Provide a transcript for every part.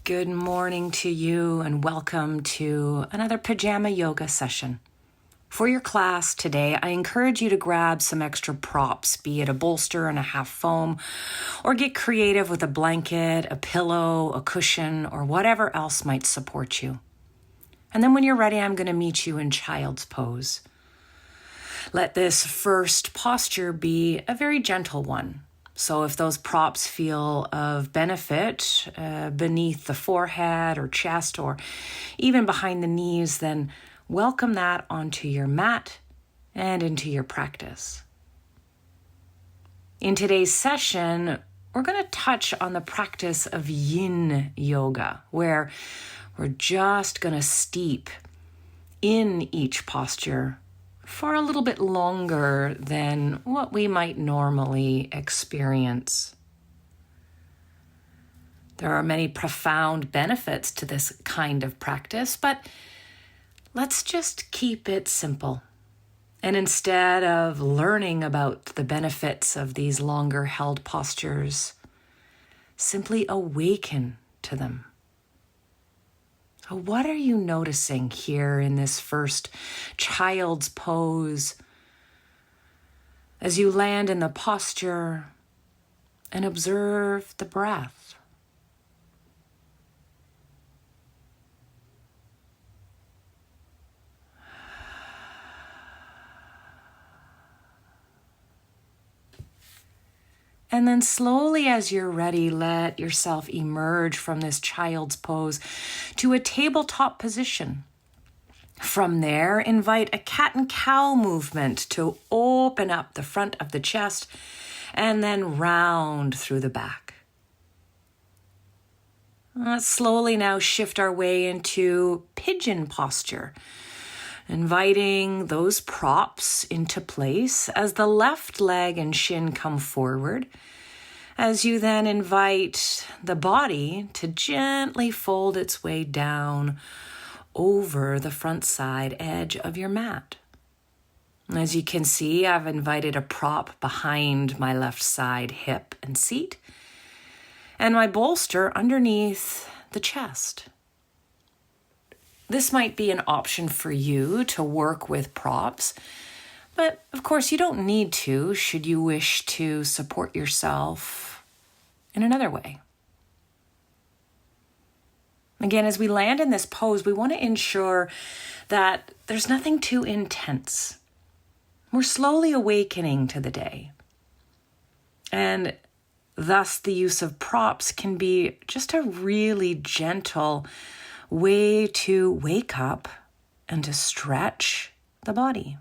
Good morning to you and welcome to another pajama yoga session. For your class today, I encourage you to grab some extra props, be it a bolster and a half foam, or get creative with a blanket, a pillow, a cushion, or whatever else might support you. And then when you're ready, I'm going to meet you in child's pose. Let this first posture be a very gentle one. So if those props feel of benefit beneath the forehead or chest or even behind the knees, then welcome that onto your mat and into your practice. In today's session, we're going to touch on the practice of yin yoga, where we're just going to steep in each posture for a little bit longer than what we might normally experience. There are many profound benefits to this kind of practice, but let's just keep it simple. And instead of learning about the benefits of these longer held postures, simply awaken to them. So what are you noticing here in this first child's pose as you land in the posture and observe the breath? And then slowly, as you're ready, let yourself emerge from this child's pose to a tabletop position. From there, invite a cat and cow movement to open up the front of the chest and then round through the back. Let's slowly now shift our way into pigeon posture, inviting those props into place as the left leg and shin come forward, as you then invite the body to gently fold its way down over the front side edge of your mat. As you can see, I've invited a prop behind my left side hip and seat, and my bolster underneath the chest. This might be an option for you to work with props, but of course you don't need to should you wish to support yourself in another way. Again, as we land in this pose, we want to ensure that there's nothing too intense. We're slowly awakening to the day. And thus the use of props can be just a really gentle way to wake up and to stretch the body.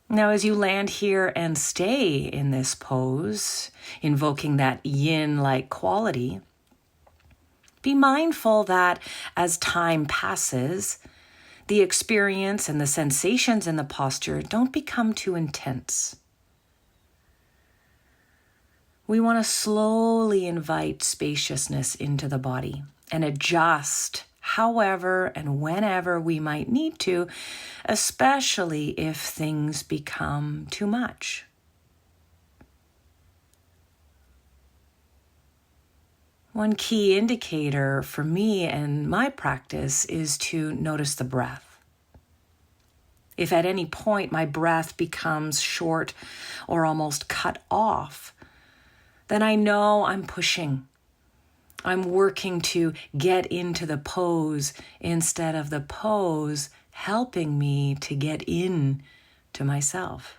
Now, as you land here and stay in this pose, invoking that yin-like quality, be mindful that as time passes, the experience and the sensations in the posture don't become too intense. We want to slowly invite spaciousness into the body and adjust however and whenever we might need to, especially if things become too much. One key indicator for me and my practice is to notice the breath. If at any point my breath becomes short or almost cut off, then I know I'm pushing. I'm working to get into the pose instead of the pose helping me to get in to myself.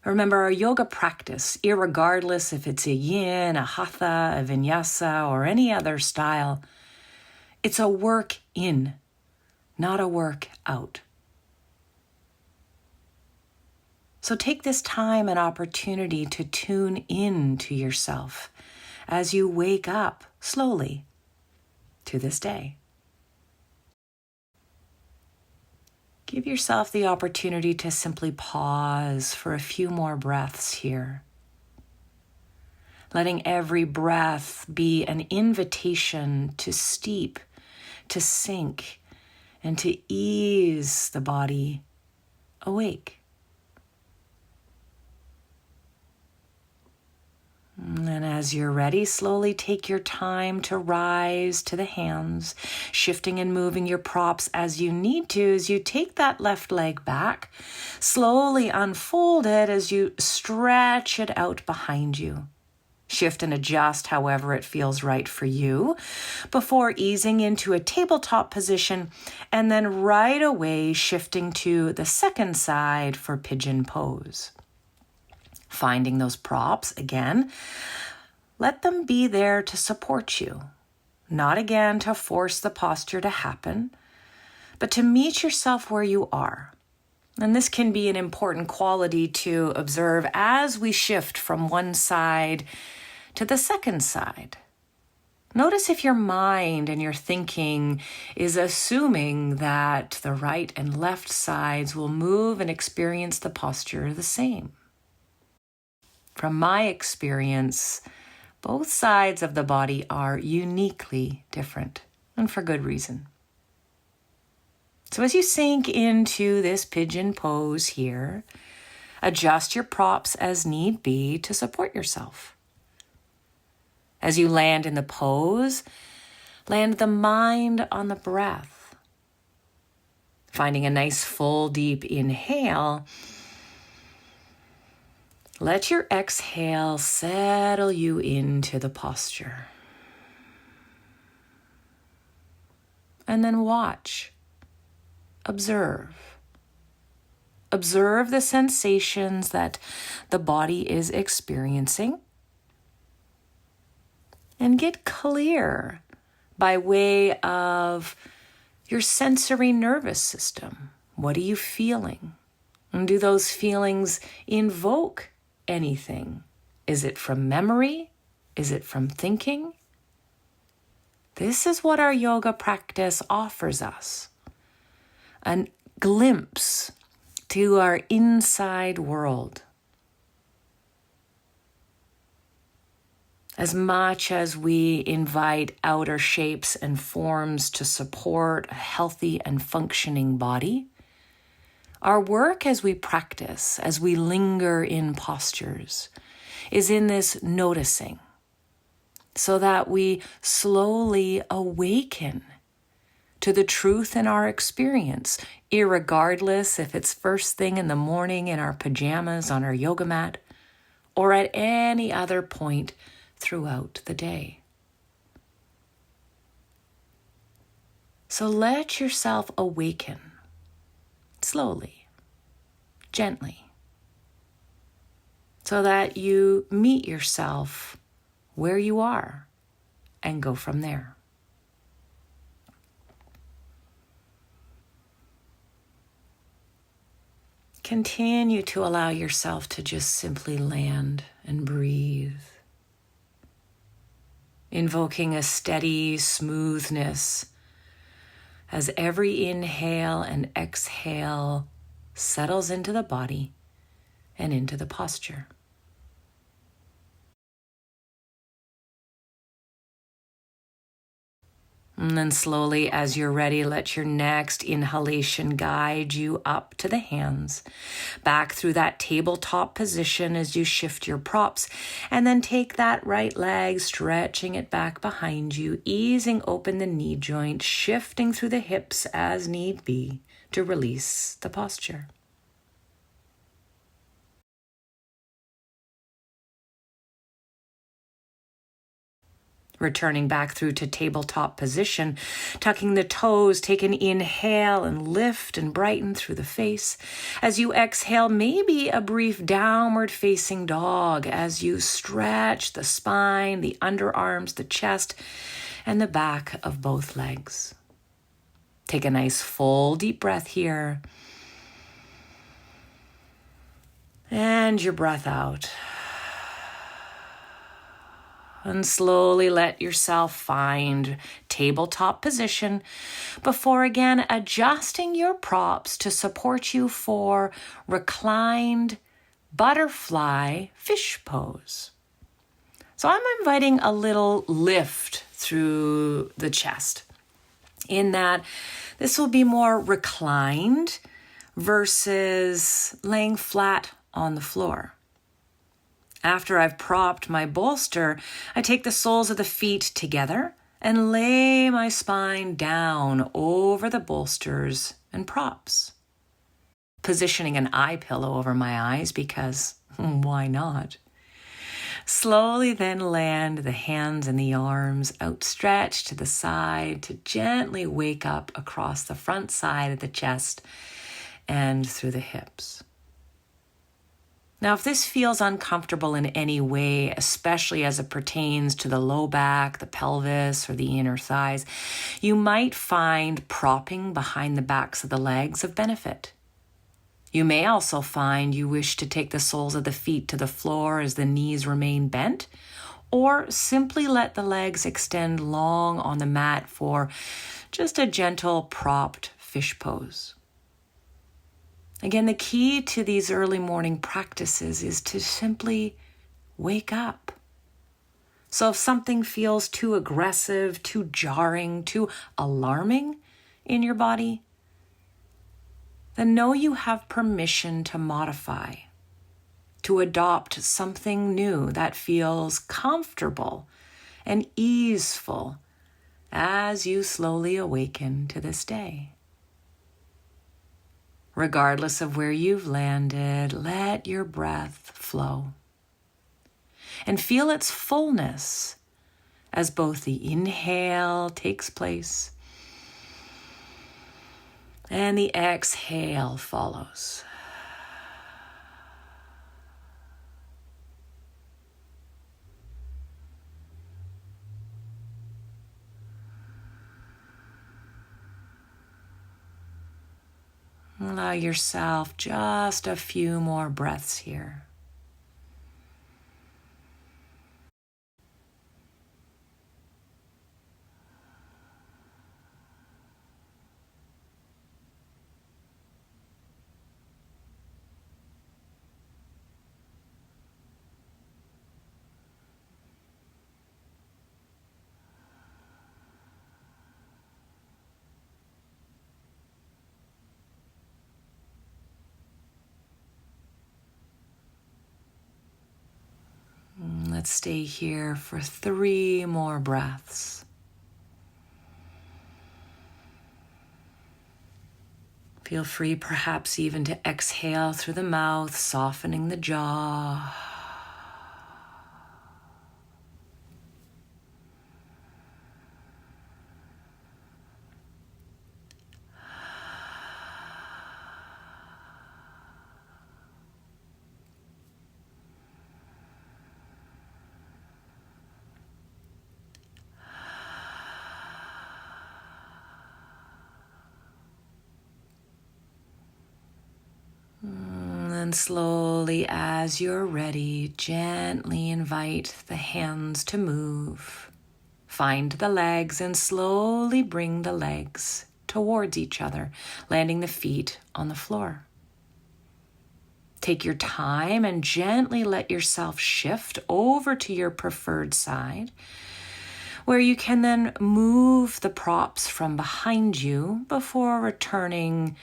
Remember, our yoga practice, irregardless if it's a yin, a hatha, a vinyasa, or any other style, it's a work in, not a work out. So take this time and opportunity to tune in to yourself as you wake up slowly to this day. Give yourself the opportunity to simply pause for a few more breaths here. Letting every breath be an invitation to steep, to sink, and to ease the body awake. And as you're ready, slowly take your time to rise to the hands, shifting and moving your props as you need to. As you take that left leg back, slowly unfold it as you stretch it out behind you. Shift and adjust however it feels right for you before easing into a tabletop position and then right away shifting to the second side for pigeon pose. Finding those props again, let them be there to support you, not again to force the posture to happen, but to meet yourself where you are. And this can be an important quality to observe as we shift from one side to the second side. Notice if your mind and your thinking is assuming that the right and left sides will move and experience the posture the same. From my experience, both sides of the body are uniquely different, and for good reason. So as you sink into this pigeon pose here, adjust your props as need be to support yourself. As you land in the pose, land the mind on the breath. Finding a nice full deep inhale, let your exhale settle you into the posture. And then watch, observe. Observe the sensations that the body is experiencing. And get clear by way of your sensory nervous system. What are you feeling? And do those feelings invoke anything? Is it from memory? Is it from thinking? This is what our yoga practice offers us. A glimpse to our inside world. As much as we invite outer shapes and forms to support a healthy and functioning body, our work as we practice, as we linger in postures, is in this noticing, so that we slowly awaken to the truth in our experience, irregardless if it's first thing in the morning in our pajamas on our yoga mat, or at any other point throughout the day. So let yourself awaken slowly, gently, so that you meet yourself where you are and go from there. Continue to allow yourself to just simply land and breathe, invoking a steady smoothness as every inhale and exhale settles into the body and into the posture. And then slowly, as you're ready, let your next inhalation guide you up to the hands, back through that tabletop position as you shift your props, and then take that right leg, stretching it back behind you, easing open the knee joint, shifting through the hips as need be to release the posture. Returning back through to tabletop position, tucking the toes, take an inhale and lift and brighten through the face. As you exhale, maybe a brief downward facing dog as you stretch the spine, the underarms, the chest, and the back of both legs. Take a nice full deep breath here. And your breath out. And slowly let yourself find tabletop position before again adjusting your props to support you for reclined butterfly fish pose. So I'm inviting a little lift through the chest in that this will be more reclined versus laying flat on the floor. After I've propped my bolster, I take the soles of the feet together and lay my spine down over the bolsters and props, positioning an eye pillow over my eyes because why not? Slowly then land the hands and the arms outstretched to the side to gently wake up across the front side of the chest and through the hips. Now, if this feels uncomfortable in any way, especially as it pertains to the low back, the pelvis, or the inner thighs, you might find propping behind the backs of the legs of benefit. You may also find you wish to take the soles of the feet to the floor as the knees remain bent, or simply let the legs extend long on the mat for just a gentle propped fish pose. Again, the key to these early morning practices is to simply wake up. So if something feels too aggressive, too jarring, too alarming in your body, then know you have permission to modify, to adopt something new that feels comfortable and easeful as you slowly awaken to this day. Regardless of where you've landed, let your breath flow and feel its fullness as both the inhale takes place and the exhale follows. Allow yourself just a few more breaths here. Let's stay here for 3 more breaths. Feel free perhaps even to exhale through the mouth, softening the jaw. And slowly, as you're ready, gently invite the hands to move. Find the legs and slowly bring the legs towards each other, landing the feet on the floor. Take your time and gently let yourself shift over to your preferred side, where you can then move the props from behind you before returning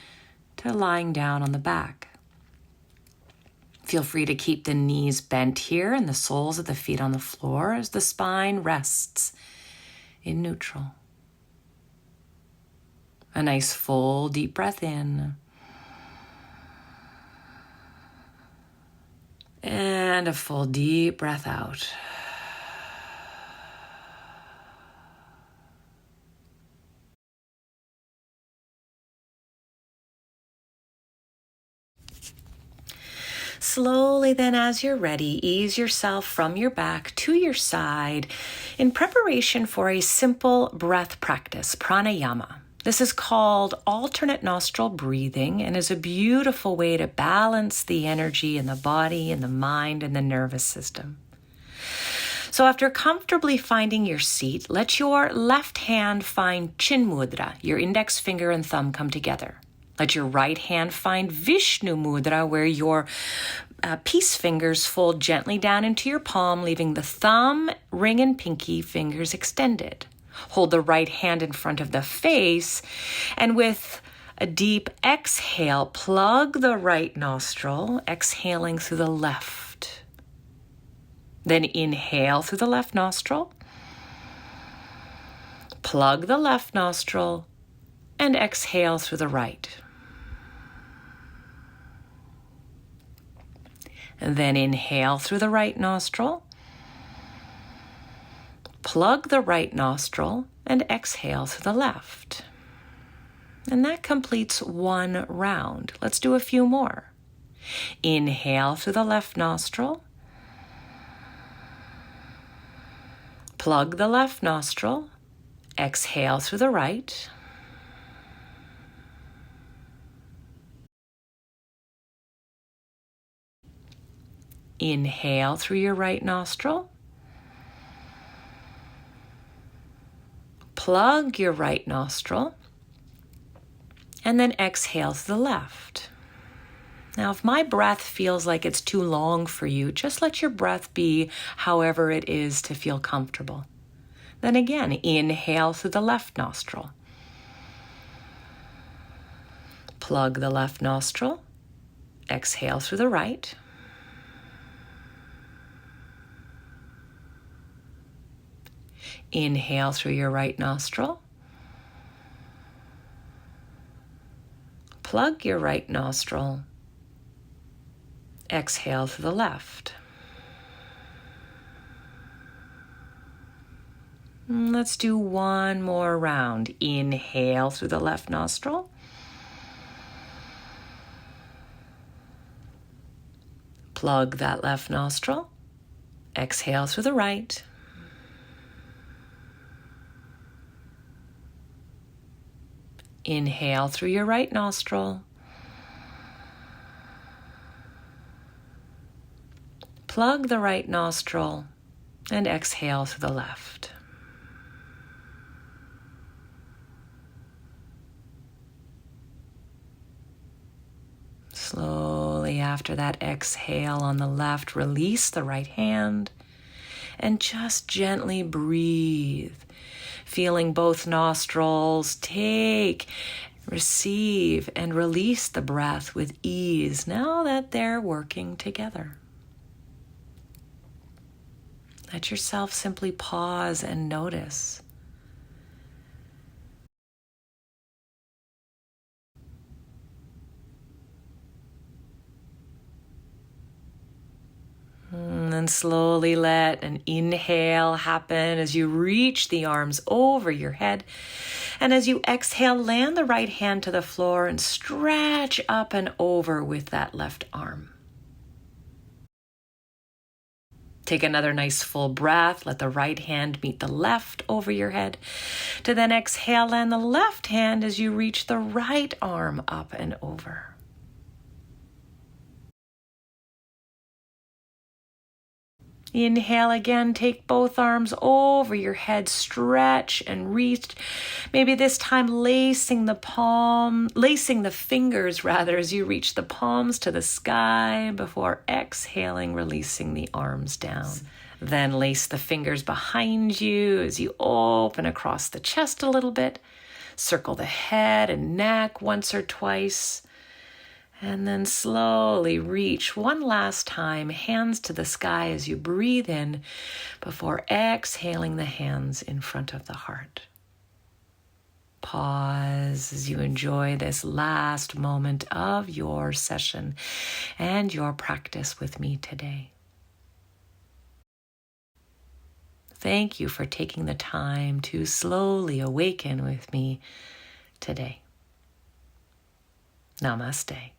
to lying down on the back. Feel free to keep the knees bent here and the soles of the feet on the floor as the spine rests in neutral. A nice full deep breath in. And a full deep breath out. Slowly then, as you're ready, ease yourself from your back to your side in preparation for a simple breath practice, pranayama. This is called alternate nostril breathing and is a beautiful way to balance the energy in the body and the mind and the nervous system. So after comfortably finding your seat, let your left hand find chin mudra, your index finger and thumb come together. Let your right hand find Vishnu mudra, where your peace fingers fold gently down into your palm, leaving the thumb, ring, and pinky fingers extended. Hold the right hand in front of the face, and with a deep exhale, plug the right nostril, exhaling through the left. Then inhale through the left nostril, plug the left nostril, and exhale through the right. And then inhale through the right nostril, plug the right nostril, and exhale through the left. And that completes one round. Let's do a few more. Inhale through the left nostril, plug the left nostril, exhale through the right. Inhale through your right nostril, plug your right nostril, and then exhale through the left. Now, if my breath feels like it's too long for you, just let your breath be however it is to feel comfortable. Then again, inhale through the left nostril. Plug the left nostril, exhale through the right. Inhale through your right nostril. Plug your right nostril. Exhale through the left. Let's do one more round. Inhale through the left nostril. Plug that left nostril. Exhale through the right. Inhale through your right nostril. Plug the right nostril and exhale through the left. Slowly after that exhale on the left, release the right hand and just gently breathe. Feeling both nostrils take, receive, and release the breath with ease now that they're working together. Let yourself simply pause and notice. And then slowly let an inhale happen as you reach the arms over your head. And as you exhale, land the right hand to the floor and stretch up and over with that left arm. Take another nice full breath. Let the right hand meet the left over your head. To then exhale, land the left hand as you reach the right arm up and over. Inhale again, take both arms over your head, stretch and reach. Maybe this time lacing the fingers as you reach the palms to the sky before exhaling, releasing the arms down. Then lace the fingers behind you as you open across the chest a little bit. Circle the head and neck once or twice. And then slowly reach one last time, hands to the sky as you breathe in before exhaling the hands in front of the heart. Pause as you enjoy this last moment of your session and your practice with me today. Thank you for taking the time to slowly awaken with me today. Namaste.